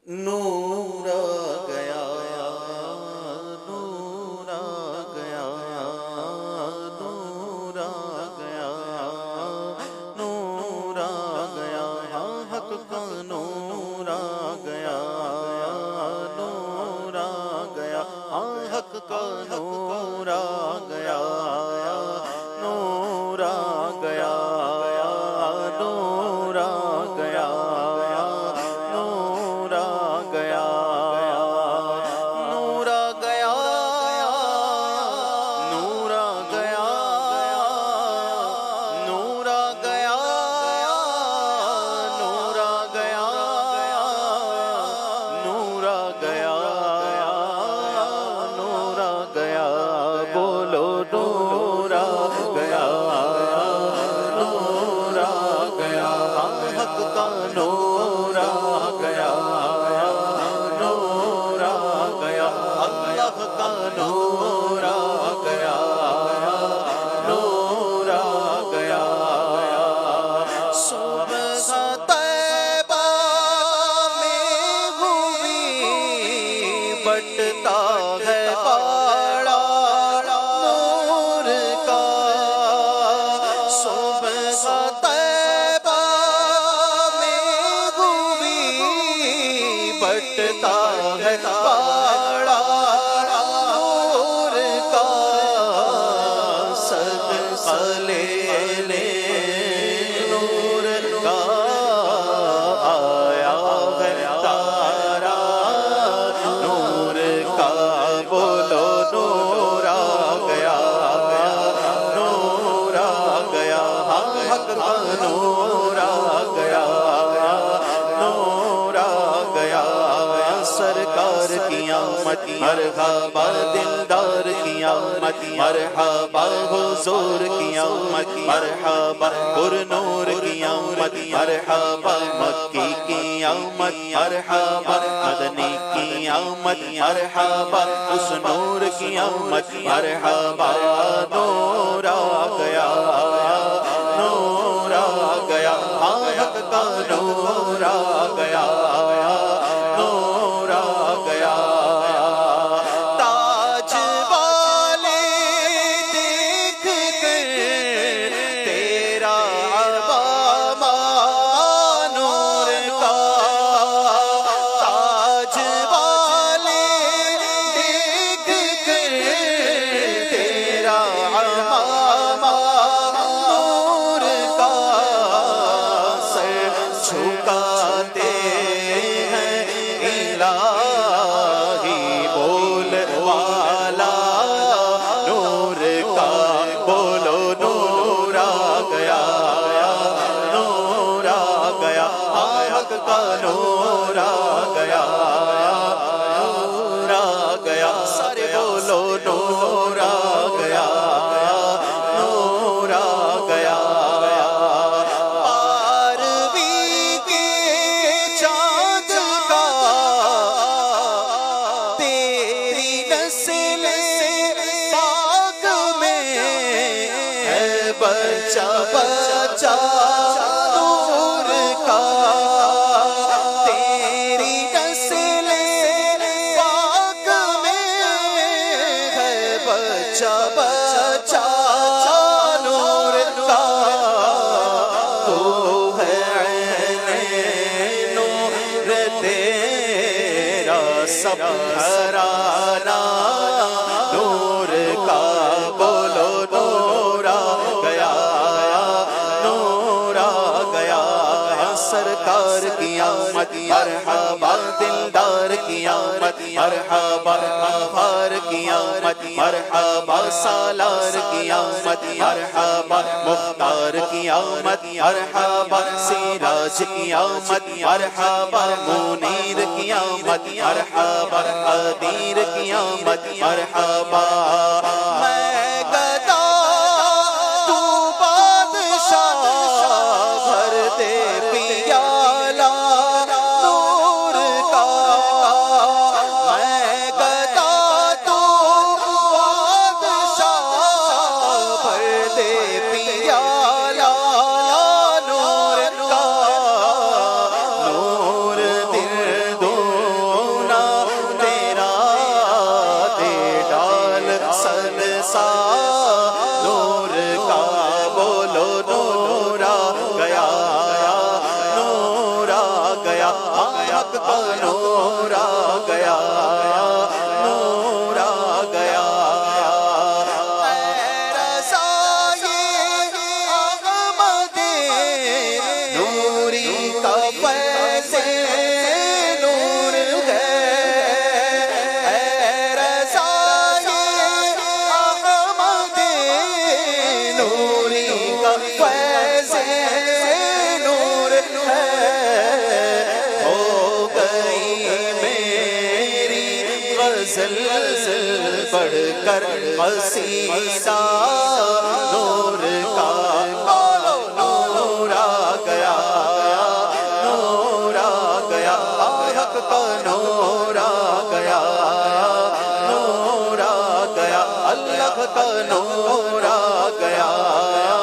نور آ گیا، نور آ گیا، نور آ گیا، نور آ گیا، حق کا نور آ گیا، نور آ گیا، حق کا نور آ گیا، نور آ گیا، نور آ گیا، نور آ گیا، نور آ گیا، نور آ گیا، نور آ گیا، نور آ گیا، نور آ گیا، نور آ گیا، بولو نور آ گیا، نور آ گیا، حق کا نور آ گیا، نور آ گیا، اللہ کا نور آ گیا، نور آ گیا، صبح طیبہ میں ہوئی بٹتا ہے پاڑا نور کا، صبح طیبہ میں ہوئی بٹتا ہے پاڑا نور کا، صدقہ لے لے نور کا، آیا ہے تارا نور کا، بولو نور آ گیا، نور آ گیا، حق کا نور آ گیا، نور آ گیا، سرکار کی آمد مرحبا، دلدار کی آمد مرحبا، حضور کی آمد مرحبا، پر نور کی آمد مرحبا، مکی کی آمد مرحبا، مدنی کی آمد مرحبا، اس نور کی آمد مرحبا، نور آ گیا، نور آ گیا، حق کا نور آ گیا، نور آ گیا، تاج والے دیکھ کر تیرا عبامہ نور کا، تاج والے دیکھ کر تیرا عبامہ نور کا، سر جھکاتے ہیں الہی بول والا نور کا، بولو نور آ گیا، نور آ گیا، حق کا نور آ گیا، نور آ گیا، سارے بولو نور آ گیا، نور آ گیا، بارہویں کے چاند کا تیری نسل پاک میں ہے بچہ بچہ نور کا، تیری نسل پاک میں ہے بچہ بچہ نور کا، تو ہے عین نور تیرا سب گھرانہ نور کا، بولو نور آ گیا، نور آ گیا، سرکار کی آمد مرحبا، دلدار کی آمد مرحبا، بہار کی آمد مرحبا، سالار کی آمد مرحبا، مختار کی آمد مرحبا، سراج کی آمد مرحبا، منیر کی آمد مرحبا، قدیر کی آمد مرحبا، میں گدا تو بادشاہ بھر دے پیالہ نور کا، میں گدا تو بادشاہ بھر دے پیالہ نور کا، نور دل دو غزل پڑھ کر قصیدہ نور کا نور آ گیا، نور آ گیا، حق کا نور آ گیا، نور آ گیا، اللہ کا نور آ گیا۔